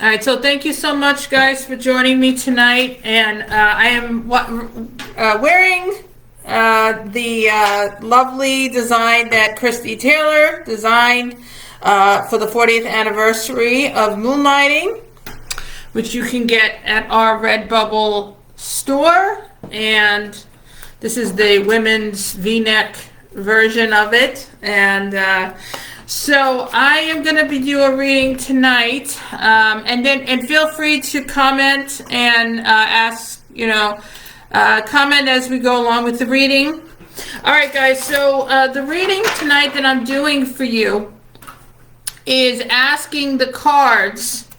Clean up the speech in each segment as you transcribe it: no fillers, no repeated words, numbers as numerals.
All right, so thank you so much, guys, for joining me tonight. And I am wearing the lovely design that Christy Taylor designed for the 40th anniversary of Moonlighting, which you can get at our Redbubble store. And this is the women's V-neck version of it. And so I am going to be doing a reading tonight, and feel free to comment and ask, comment as we go along with the reading. All right, guys. So the reading tonight that I'm doing for you is asking the cards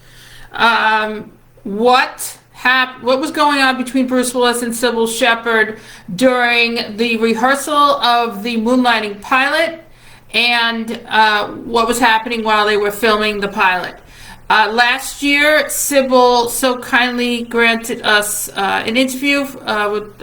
what was going on between Bruce Willis and Cybill Shepherd during the rehearsal of the Moonlighting pilot, and what was happening while they were filming the pilot. Last year, Cybill so kindly granted us an interview with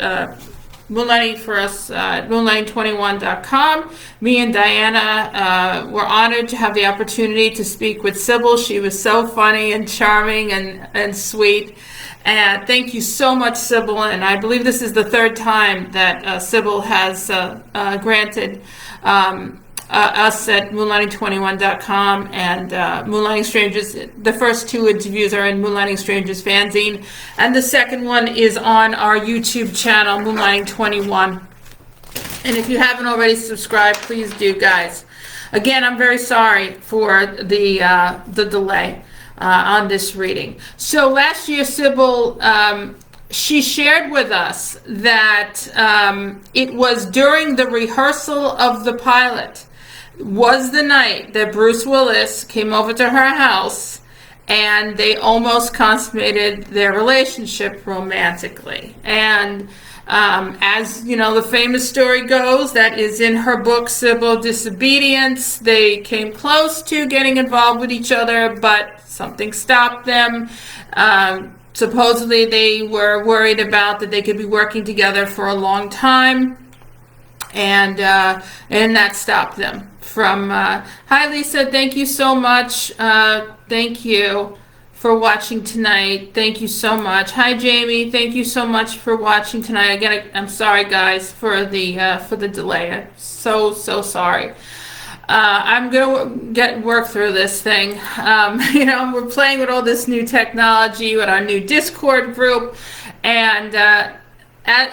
Moonlighting for us at moonlighting21.com. Me and Diana were honored to have the opportunity to speak with Cybill. She was so funny and charming and sweet. And thank you so much, Cybill. And I believe this is the third time that Cybill has granted us at moonlighting21.com and Moonlighting Strangers. The first two interviews are in Moonlighting Strangers fanzine, and the second one is on our YouTube channel, Moonlighting21. And if you haven't already subscribed, please do, guys. Again, I'm very sorry for the delay on this reading. So last year, Cybill, she shared with us that it was during the rehearsal of the pilot was the night that Bruce Willis came over to her house and they almost consummated their relationship romantically. And as you know, the famous story goes, that is in her book, Cybill Disobedience. They came close to getting involved with each other, but something stopped them. Supposedly they were worried about that they could be working together for a long time, and that stopped them from hi Lisa, thank you so much. Thank you for watching tonight. Thank you so much. Hi Jamie, thank you so much for watching tonight. Again, I'm sorry guys for the delay. I'm so sorry. I'm going to work through this thing. We're playing with all this new technology with our new Discord group, and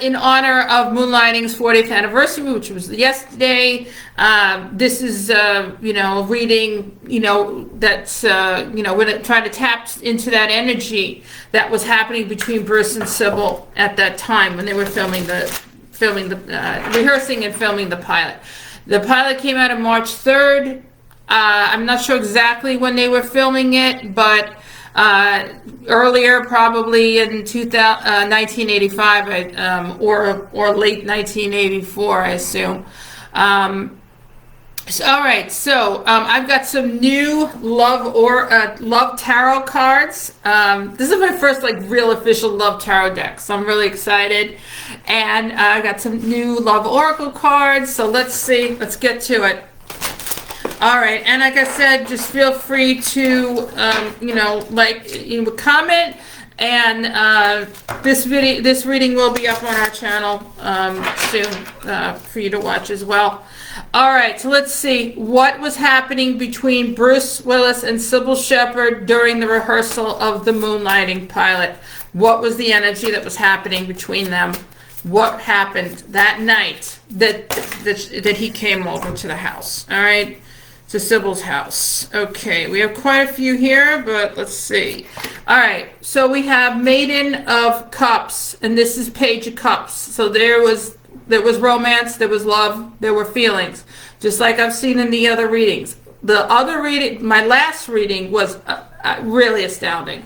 in honor of Moonlighting's 40th anniversary, which was yesterday, this is, reading, that's, we're trying to tap into that energy that was happening between Bruce and Cybill at that time when they were rehearsing and filming the pilot. The pilot came out on March 3rd. I'm not sure exactly when they were filming it, but earlier, probably in 1985, or late 1984, I assume. All right, so I've got some new love tarot cards. This is my first real official love tarot deck, so I'm really excited. And I've got some new love oracle cards. So let's see. Let's get to it. All right, and like I said, just feel free to comment, and this reading will be up on our channel soon for you to watch as well. All right, so let's see what was happening between Bruce Willis and Cybill Shepherd during the rehearsal of the Moonlighting pilot. What was the energy that was happening between them? What happened that night that he came over to the house? All right. To Cybill's house. Okay, we have quite a few here, but let's see. All right, so we have Maiden of Cups, and this is Page of Cups. So there was romance, there was love, there were feelings, just like I've seen in the other readings. The other reading, my last reading, was really astounding.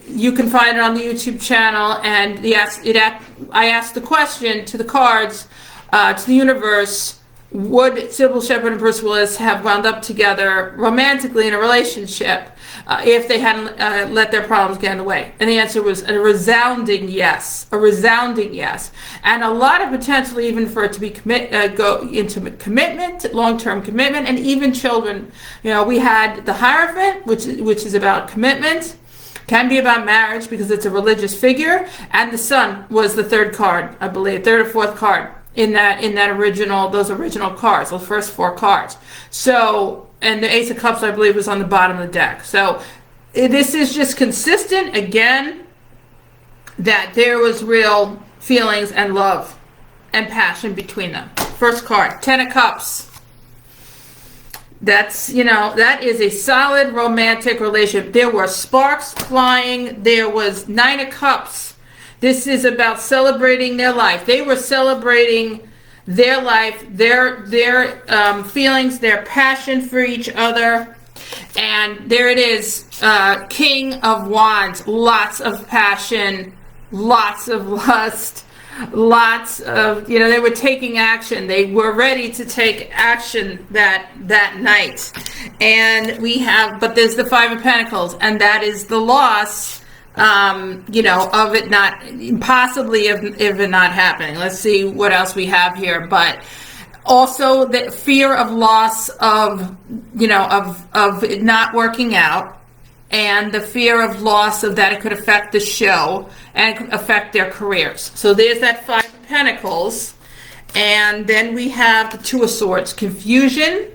You can find it on the YouTube channel, and I asked the question to the cards, to the universe. Would Cybill Shepherd and Bruce Willis have wound up together romantically in a relationship? if they hadn't let their problems get in the way. And the answer was a resounding yes, a resounding yes. And a lot of potential even for it to be go into commitment, long-term commitment, and even children. You know, we had the Hierophant, which is about commitment, can be about marriage because it's a religious figure, and the Sun was the third card, I believe, third or fourth card in those original cards, those first 4 cards. So, and the Ace of Cups, I believe, was on the bottom of the deck. So this is just consistent again that there was real feelings and love and passion between them. First card, 10 of Cups. That's, you know, that is a solid romantic relationship. There were sparks flying. There was 9 of Cups. This is about celebrating their life. They were celebrating their life, their feelings, their passion for each other. And there it is, King of Wands. Lots of passion, lots of lust, lots of, you know, they were taking action. They were ready to take action that night. And we have, but there's the 5 of Pentacles, and that is the loss, you know, of it not, possibly of it not happening. Let's see what else we have here. But also the fear of loss of, you know, of it not working out, and the fear of loss of that it could affect the show and affect their careers. So there's that 5 of Pentacles. And then we have the 2 of Swords, confusion,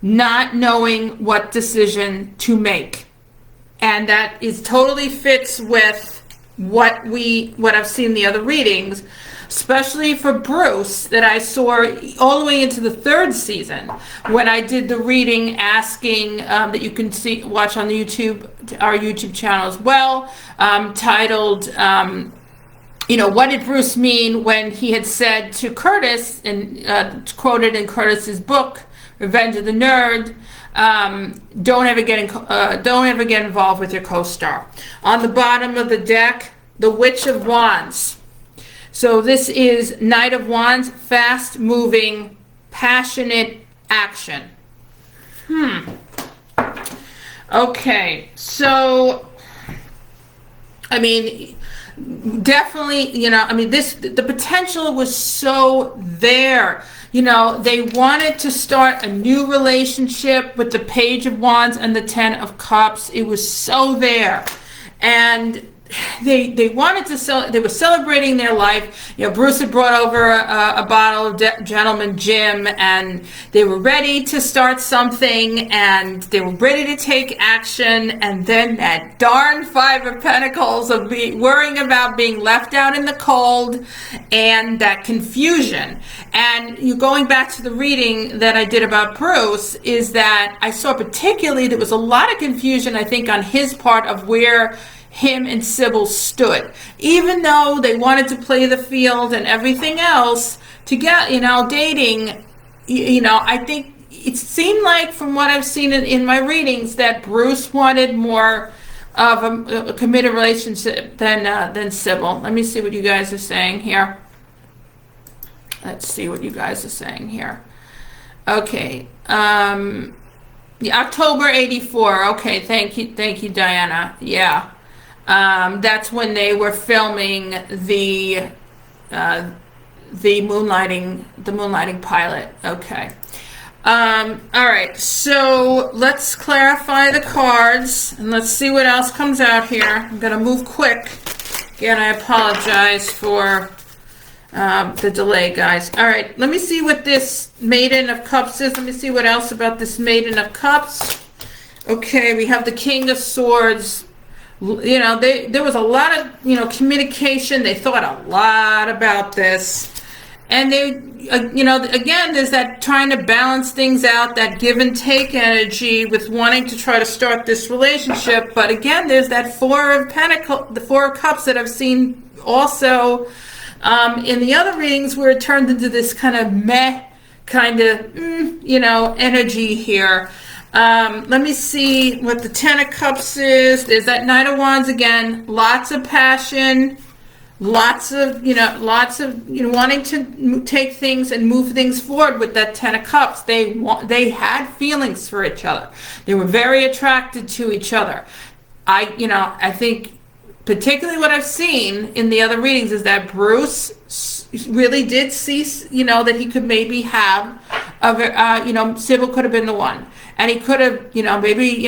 not knowing what decision to make. And that is totally fits with what I've seen in the other readings, especially for Bruce, that I saw all the way into the 3rd season when I did the reading asking that you can watch on the our YouTube channel as well, titled, you know, what did Bruce mean when he had said to Curtis, and quoted in Curtis's book, Revenge of the Nerd, don't ever get involved with your co-star. On the bottom of the deck, the Witch of Wands. So this is Knight of Wands, fast-moving, passionate action. Okay, so, I mean, definitely, you know, I mean, the potential was so there. You know, they wanted to start a new relationship with the Page of Wands and the 10 of Cups. It was so there. And they wanted to they were celebrating their life. You know, Bruce had brought over a bottle of Gentleman Jim, and they were ready to start something, and they were ready to take action. And then that darn 5 of Pentacles of worrying about being left out in the cold, and that confusion. And you going back to the reading that I did about Bruce, is that I saw particularly there was a lot of confusion, I think, on his part of where him and Cybill stood. Even though they wanted to play the field and everything else to get, you know, dating, you know, I think it seemed like from what I've seen in my readings that Bruce wanted more of a committed relationship than Cybill. Let me see what you guys are saying here. Let's see what you guys are saying here. Okay. October 84. Okay, thank you, Diana. Yeah. That's when they were filming the Moonlighting pilot. Okay. All right, so let's clarify the cards and let's see what else comes out here. I'm gonna move quick. Again, I apologize for the delay, guys. All right, let me see what this Maiden of Cups is. Let me see what else about this Maiden of Cups. Okay, we have the King of Swords. You know, there was a lot of, you know, communication. They thought a lot about this. And they, you know, again, there's that trying to balance things out, that give and take energy with wanting to try to start this relationship. But again, there's that 4 of Pentacles, the 4 of Cups that I've seen also in the other readings where it turned into this kind of meh, kind of, you know, energy here. Let me see what the 10 of Cups is. There's that Knight of Wands again. Lots of passion, lots of wanting to take things and move things forward with that Ten of Cups. They had feelings for each other. They were very attracted to each other. I think particularly what I've seen in the other readings is that Bruce really did see, that he could maybe have, Cybill could have been the one. And he could have, maybe,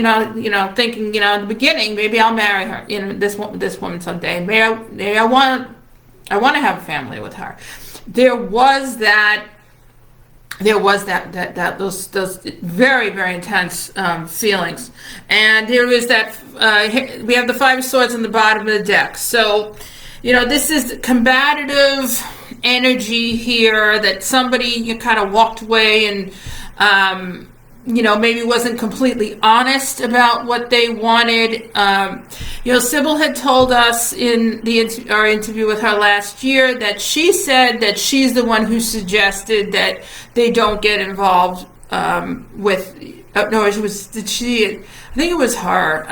thinking, in the beginning, maybe I'll marry her, this woman someday. Maybe I want to have a family with her. There was those very, very intense feelings. And there is that, we have the Five of Swords on the bottom of the deck. So, this is combative energy here that somebody kind of walked away and, maybe wasn't completely honest about what they wanted. Cybill had told us in our interview with her last year that she said that she's the one who suggested that they don't get involved with. No, it was. Did she? I think it was her.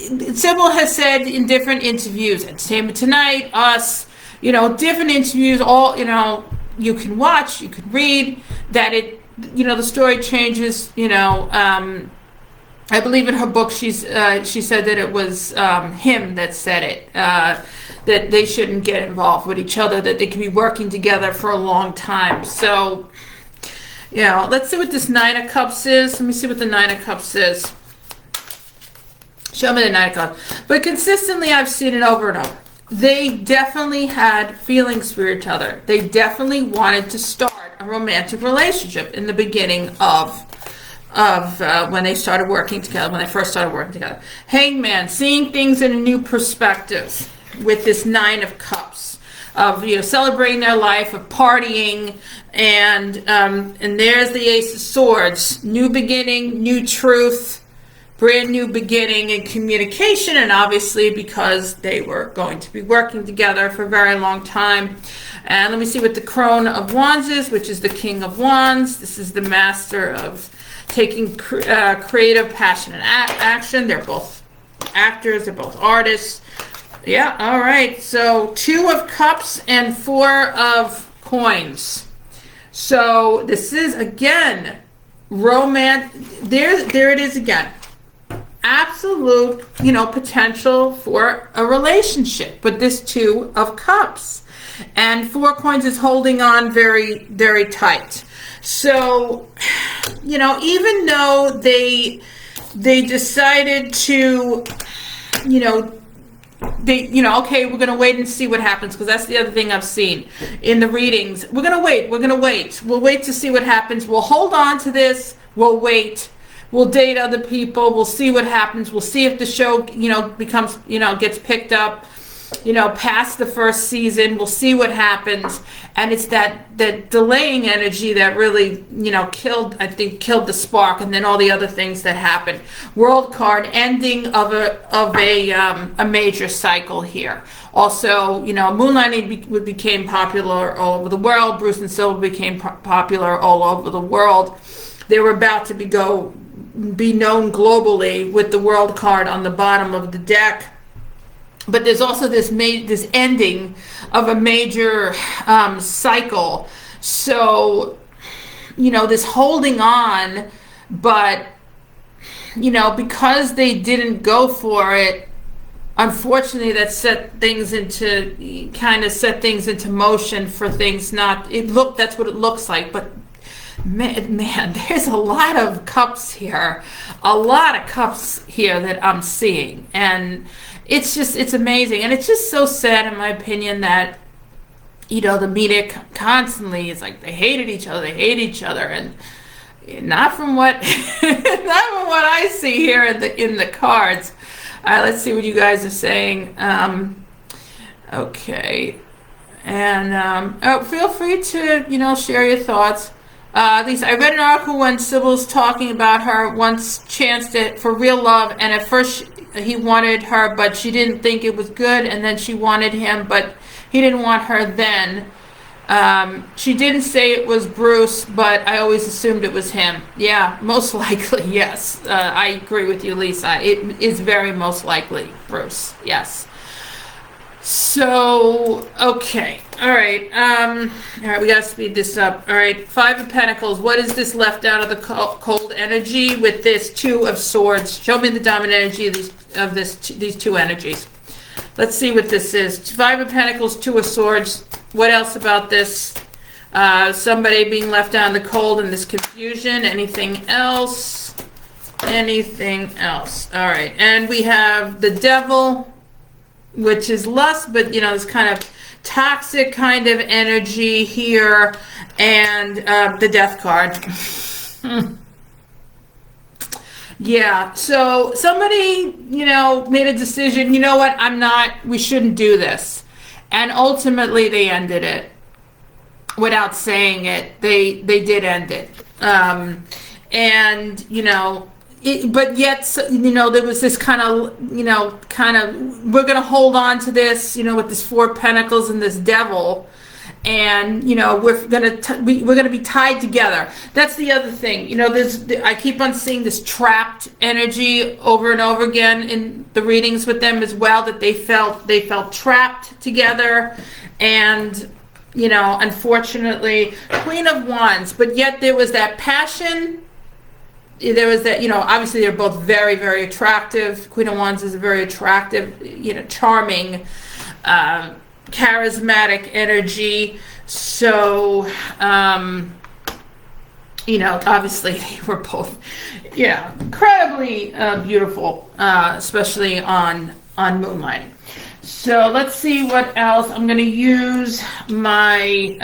Cybill has said in different interviews, Entertainment Tonight, us, different interviews, all, you can watch, you can read, that the story changes, I believe in her book she said that it was him that said it, that they shouldn't get involved with each other, that they can be working together for a long time. So, let's see what this Nine of Cups is. Let me see what the Nine of Cups is. Show me the Nine of Cups. But consistently, I've seen it over and over. They definitely had feelings for each other. They definitely wanted to start a romantic relationship in the beginning of when they started working together, when they first started working together. Hangman, seeing things in a new perspective with this Nine of Cups, of celebrating their life, of partying, and there's the Ace of Swords, new beginning, new truth, brand new beginning in communication, and obviously because they were going to be working together for a very long time. And let me see what the Crone of Wands is, which is the King of Wands. This is the master of taking creative, passionate action. They're both actors, they're both artists. Yeah, all right. So 2 of Cups and 4 of Coins. So this is, again, romance. There it is again. Absolute, potential for a relationship, but this 2 of Cups, and 4 Coins is holding on very, very tight. So, even though they decided to, okay, we're going to wait and see what happens, because that's the other thing I've seen in the readings. We're going to wait. We'll wait to see what happens. We'll hold on to this. We'll wait. We'll date other people. We'll see what happens. We'll see if the show, becomes, gets picked up, past the first season. We'll see what happens. And it's that delaying energy that really, killed the spark, and then all the other things that happened. World card, ending of a major cycle here. Also, Moonlighting became popular all over the world. Bruce and Cybill became popular all over the world. They were about to be known globally with the World card on the bottom of the deck. But there's also this ending of a major cycle. So, this holding on, but, because they didn't go for it, unfortunately that set things into motion for things that's what it looks like. But man, there's a lot of cups here. A lot of cups here that I'm seeing. And it's amazing. And it's just so sad, in my opinion, that, the media constantly is like, they hated each other. And not from what, I see here in the cards. Let's see what you guys are saying. Okay. And feel free to, share your thoughts. At least I read an article when Cybill's talking about her once chanced it for real love, and at first he wanted her, but she didn't think it was good, and then she wanted him, but he didn't want her then. She didn't say it was Bruce, but I always assumed it was him. Yeah, most likely, yes. I agree with you, Lisa. It is very most likely Bruce, yes. So, okay. All right. All right, we got to speed this up. All right. Five of Pentacles. What is this left out of the cold energy with this Two of Swords? Show me the dominant energy of these two energies. Let's see what this is. Five of Pentacles, Two of Swords. What else about this? Somebody being left out in the cold and this confusion. Anything else? Anything else? All right. And we have the Devil, which is lust, but this kind of toxic kind of energy here, and the Death card. Yeah, so somebody, made a decision, we shouldn't do this. And ultimately they ended it. Without saying it, they did end it. But yet, there was this kind of, we're going to hold on to this, with this Four of Pentacles and this Devil, and we're going to be tied together. That's the other thing. I keep on seeing this trapped energy over and over again in the readings with them as well, that they felt trapped together, and unfortunately, Queen of Wands, but yet there was that passion. There was that, obviously they're both very, very attractive. Queen of Wands is a very attractive, charming, charismatic energy. So, obviously they were both, incredibly beautiful, especially on Moonlighting. So let's see what else. I'm going to use my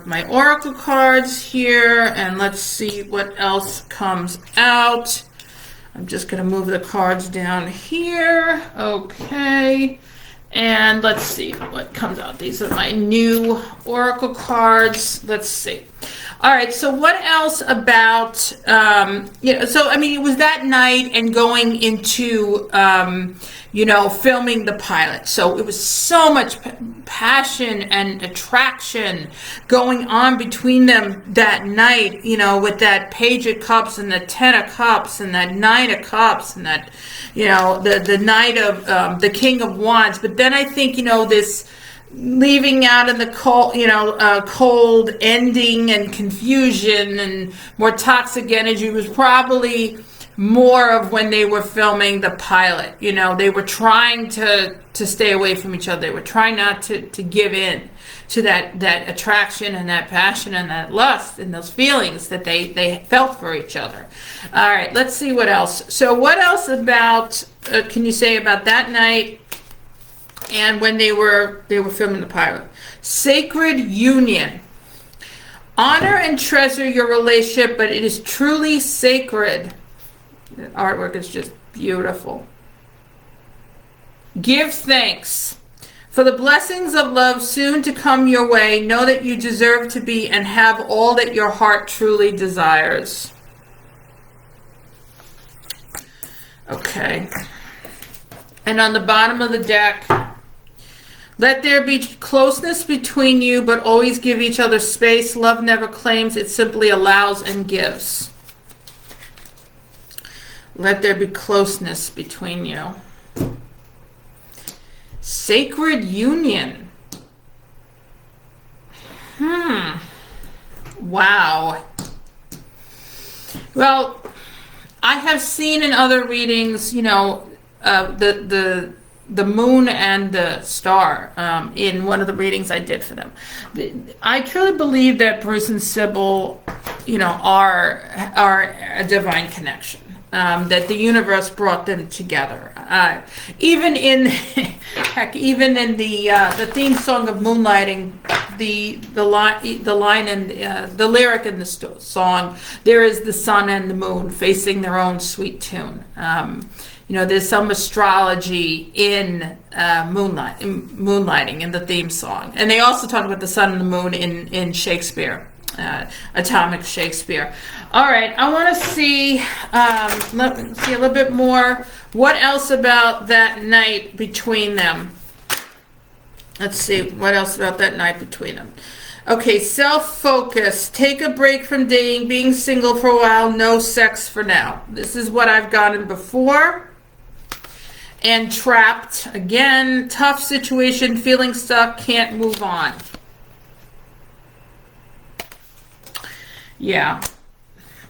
my oracle cards here, and let's see what else comes out. I'm just going to move the cards down here. Okay. And let's see what comes out. These are my new oracle cards. Let's see. All right, so what else about, so, it was that night and going into, filming the pilot. So it was so much passion and attraction going on between them that night, with that Page of Cups and the Ten of Cups and that Nine of Cups and that, the night of the King of Wands. But then I think, this leaving out in the cold, cold ending and confusion and more toxic energy was probably more of when they were filming the pilot. They were trying to stay away from each other. They were trying not to give in to that attraction and that passion and that lust and those feelings that they felt for each other. All right, let's see what else. So what else about, can you say about that night and when they were filming the pilot? Sacred union. Honor and treasure your relationship, but it is truly sacred. The artwork is just beautiful. Give thanks for the blessings of love soon to come your way. Know that you deserve to be and have all that your heart truly desires. Okay. And on the bottom of the deck, let there be closeness between you, but always give each other space. Love never claims, it simply allows and gives. Let there be closeness between you. Sacred union. Wow. Well, I have seen in other readings, the moon and the star in one of the readings I did for them. I truly believe that Bruce and Cybill, are a divine connection. That the universe brought them together. Even in the theme song of Moonlighting, the line and the lyric in the song, there is the sun and the moon facing their own sweet tune. There's some astrology in Moonlighting in the theme song, and they also talk about the sun and the moon in Shakespeare. Atomic Shakespeare. All right, I want to see, let me see a little bit more. What else about that night between them? Let's see, what else about that night between them? Okay, self-focus. Take a break from dating, being single for a while, no sex for now. This is what I've gotten before. And trapped. Again, tough situation, feeling stuck, can't move on. Yeah.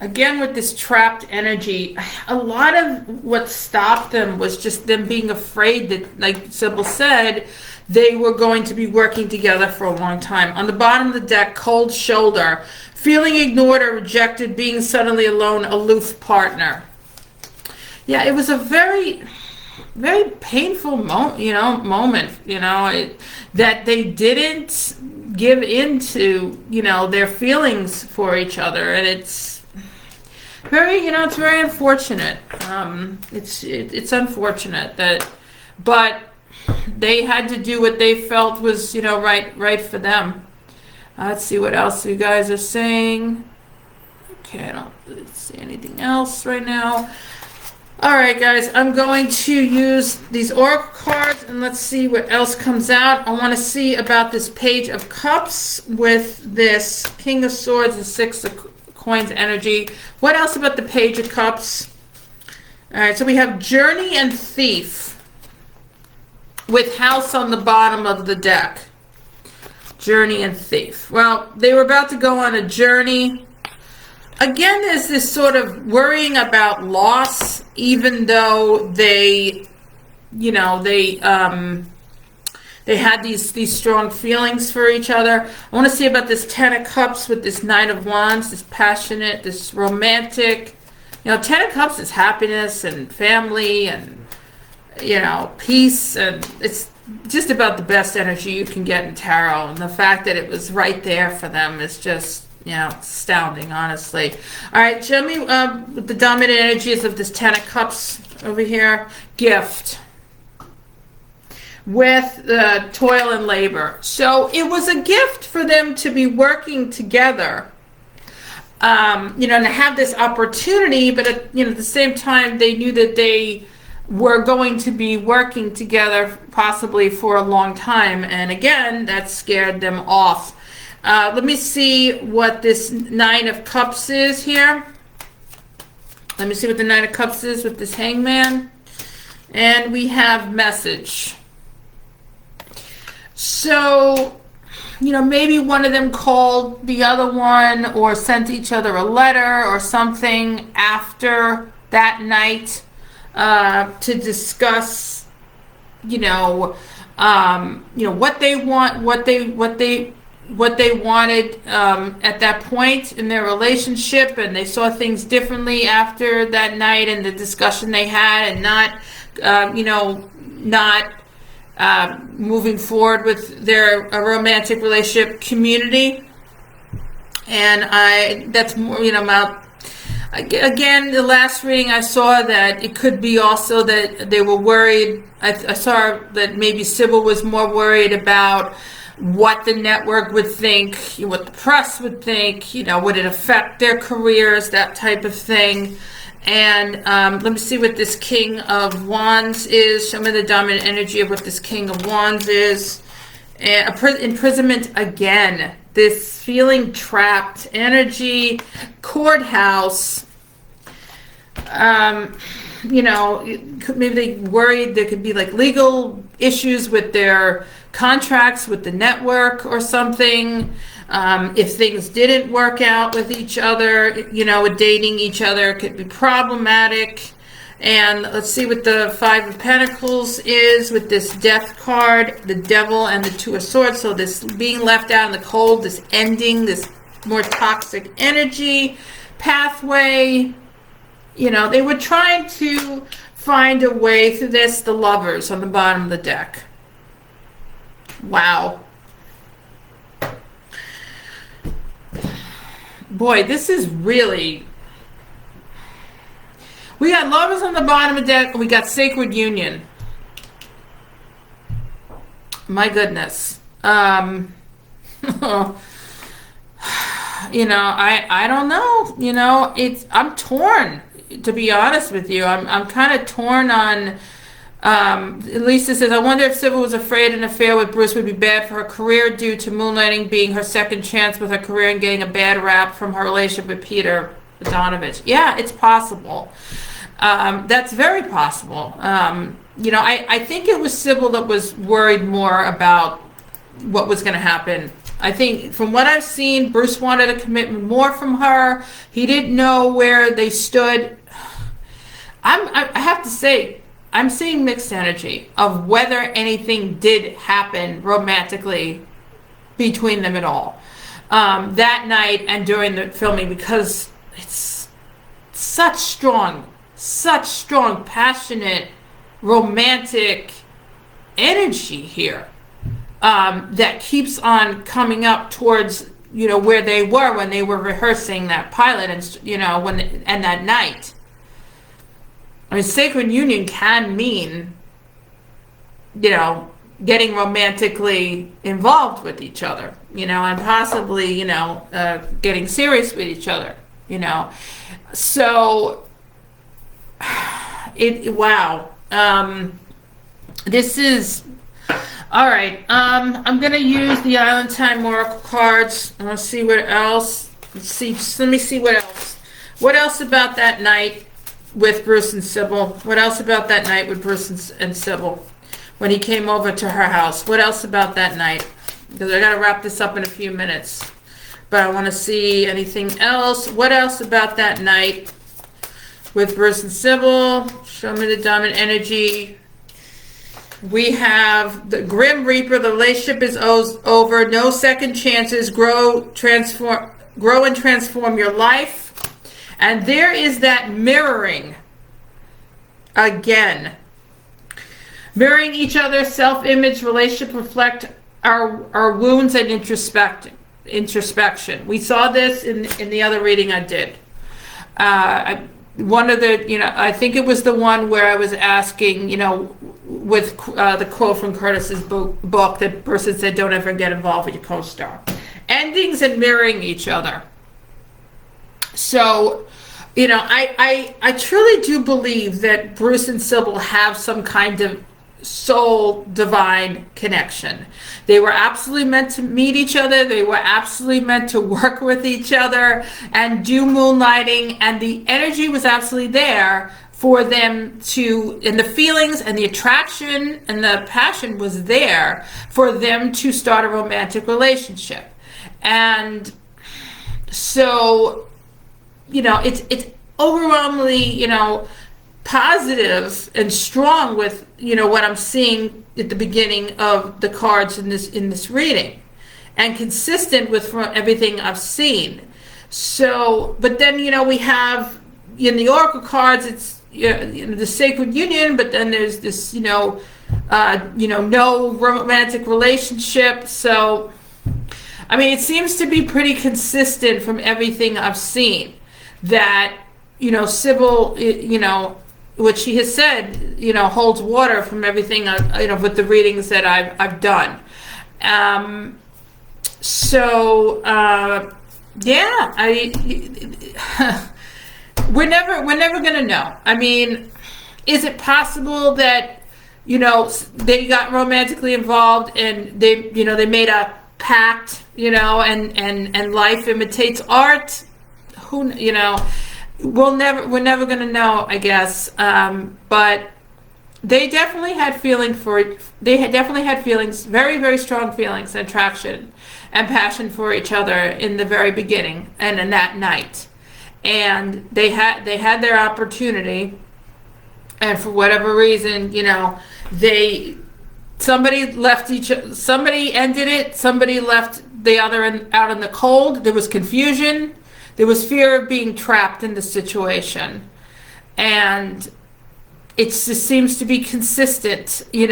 Again, with this trapped energy, a lot of what stopped them was just them being afraid that, like Cybill said, they were going to be working together for a long time. On the bottom of the deck, cold shoulder, feeling ignored or rejected, being suddenly alone, aloof partner. Yeah, it was a very, very painful moment, that they didn't give into, their feelings for each other. And it's very, it's very unfortunate. It's unfortunate but they had to do what they felt was, right for them. Let's see what else you guys are saying. Okay, I don't see anything else right now. All right, guys, I'm going to use these oracle cards, and let's see what else comes out. I want to see about this Page of Cups with this King of Swords and Six of Coins energy. What else about the Page of Cups? All right, so we have Journey and Thief with House on the bottom of the deck. Journey and Thief. Well, they were about to go on a journey. Again, there's this sort of worrying about loss, even though they had these strong feelings for each other. I want to see about this Ten of Cups with this Nine of Wands, this passionate, this romantic. Ten of Cups is happiness and family and, peace, and it's just about the best energy you can get in tarot. And the fact that it was right there for them is just, astounding, honestly. All right, show me the dominant energies of this Ten of Cups over here. Gift. With the toil and labor. So it was a gift for them to be working together, and to have this opportunity, but at the same time, they knew that they were going to be working together possibly for a long time. And again, that scared them off. Let me see what this Nine of Cups is here. Let me see what the Nine of Cups is with this Hangman. And we have message. So, maybe one of them called the other one or sent each other a letter or something after that night to discuss, what they wanted at that point in their relationship, and they saw things differently after that night and the discussion they had, and not moving forward with their romantic relationship community. And that's more, again, the last reading I saw that it could be also that they were worried. I saw that maybe Cybill was more worried about what the network would think, what the press would think, would it affect their careers, that type of thing. And let me see what this King of Wands is. Show me the dominant energy of what this King of Wands is. And imprisonment again. This feeling trapped energy. Courthouse. Maybe they worried there could be like legal issues with their contracts with the network or something. If things didn't work out with each other, with dating each other, it could be problematic. And let's see what the Five of Pentacles is with this Death card, the Devil, and the Two of Swords. So this being left out in the cold, this ending, this more toxic energy, pathway. They were trying to find a way through this. The Lovers on the bottom of the deck. Wow. Boy, this is really... We got Lovers on the bottom of the deck. We got Sacred Union. My goodness. I don't know. I'm torn, to be honest with you. I'm kind of torn on Lisa says, I wonder if Cybill was afraid an affair with Bruce would be bad for her career due to Moonlighting being her second chance with her career and getting a bad rap from her relationship with Peter Donovich. Yeah, it's possible. That's very possible. I think it was Cybill that was worried more about what was going to happen. I think from what I've seen, Bruce wanted a commitment more from her. He didn't know where they stood. I have to say, I'm seeing mixed energy of whether anything did happen romantically between them at all that night and during the filming, because it's such strong, passionate, romantic energy here that keeps on coming up towards where they were when they were rehearsing that pilot, and that night. I mean, sacred union can mean, getting romantically involved with each other, and possibly, getting serious with each other, So, wow. This is, all right. I'm going to use the Island Time Oracle cards. I want to see what else. Let me see what else. What else about that night with Bruce and Cybill? What else about that night with Bruce and Cybill when he came over to her house? What else about that night? Because I got to wrap this up in a few minutes. But I want to see anything else. What else about that night with Bruce and Cybill? Show me the Diamond energy. We have the Grim Reaper. The relationship is over. No second chances. Grow and transform your life. And there is that mirroring again. Mirroring each other, self-image, relationship reflect our wounds and introspection. We saw this in the other reading I did. One of the, I think it was the one where I was asking, with the quote from Curtis's book, that person said, don't ever get involved with your co-star. Endings and mirroring each other. So, I truly do believe that Bruce and Cybill have some kind of soul divine connection. They were absolutely meant to meet each other. They were absolutely meant to work with each other and do moonlighting. And the energy was absolutely there for them to, and the feelings and the attraction and the passion was there for them to start a romantic relationship. And so, it's overwhelmingly, positive and strong with, what I'm seeing at the beginning of the cards in this reading, and consistent with everything I've seen. So, but then, we have in the Oracle cards, it's, the sacred union, but then there's this, no romantic relationship. So, I mean, it seems to be pretty consistent from everything I've seen that, Cybill, what she has said, holds water from everything, with the readings that I've done. We're never going to know. I mean, is it possible that, they got romantically involved and they made a pact, and life imitates art? We're never going to know, I guess. But they definitely had feelings, very, very strong feelings, attraction and passion for each other in the very beginning and in that night. And they had their opportunity, and for whatever reason, somebody ended it, somebody left the other out in the cold. There was confusion. There was fear of being trapped in the situation. And it just seems to be consistent. In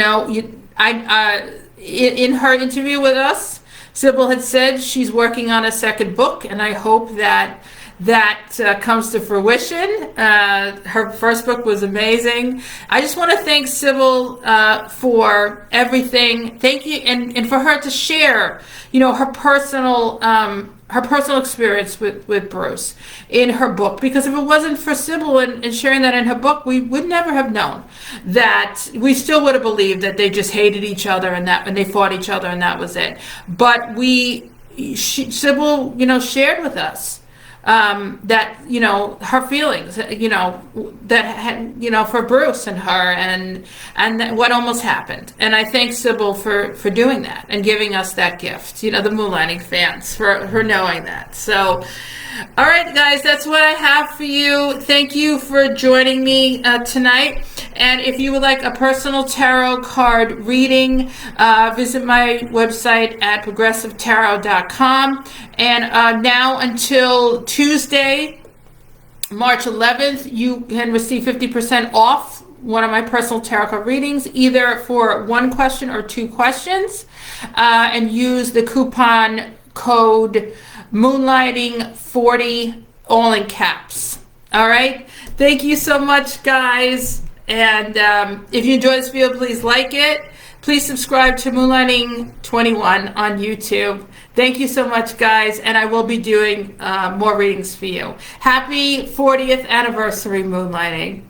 her interview with us, Cybill had said she's working on a second book, and I hope that comes to fruition. Her first book was amazing. I just want to thank Cybill for everything. Thank you, and for her to share, her her personal experience with Bruce in her book, because if it wasn't for Cybill and sharing that in her book, we would never have known that. We still would have believed that they just hated each other and they fought each other and that was it. But Cybill, shared with us that, her feelings, that had, for Bruce and her and that what almost happened. And I thank Cybill for doing that and giving us that gift, the Moonlighting fans, for her knowing that. So, all right, guys, that's what I have for you. Thank you for joining me tonight. And if you would like a personal tarot card reading, visit my website at progressivetarot.com. And now until Tuesday, March 11th, you can receive 50% off one of my personal tarot card readings, either for one question or two questions, and use the coupon code Moonlighting40, all in caps. All right. Thank you so much, guys. And if you enjoyed this video, please like it. Please subscribe to Moonlighting 21 on YouTube. Thank you so much, guys. And I will be doing more readings for you. Happy 40th anniversary, Moonlighting.